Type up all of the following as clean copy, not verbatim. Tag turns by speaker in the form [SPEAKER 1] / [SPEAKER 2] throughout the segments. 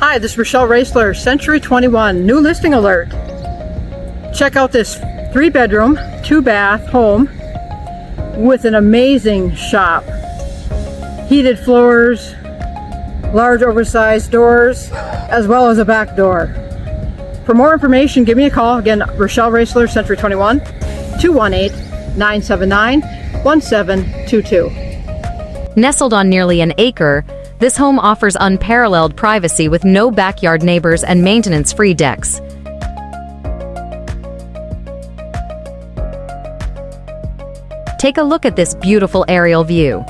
[SPEAKER 1] Hi, this is Rochelle Roesler, Century 21, new listing alert. Check out this 3-bedroom, 2-bath home with an amazing shop. Heated floors, large oversized doors, as well as a back door. For more information, give me a call. Again, Rochelle Roesler, Century 21, 218-979-1722.
[SPEAKER 2] Nestled on nearly an acre, this home offers unparalleled privacy with no backyard neighbors and maintenance-free decks. Take a look at this beautiful aerial view.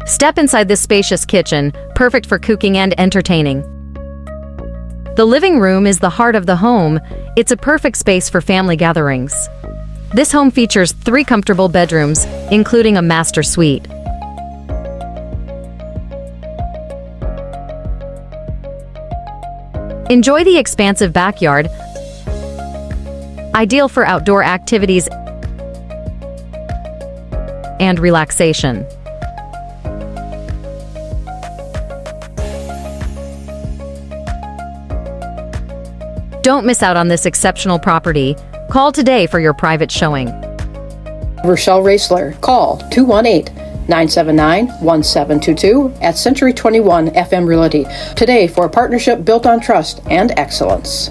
[SPEAKER 2] Step inside this spacious kitchen, perfect for cooking and entertaining. The living room is the heart of the home. It's a perfect space for family gatherings. This home features 3 comfortable bedrooms, including a master suite. Enjoy the expansive backyard, ideal for outdoor activities and relaxation. Don't miss out on this exceptional property. Call today for your private showing.
[SPEAKER 1] Rochelle Roesler, call 218-979-1722 at Century 21 FM Realty today for a partnership built on trust and excellence.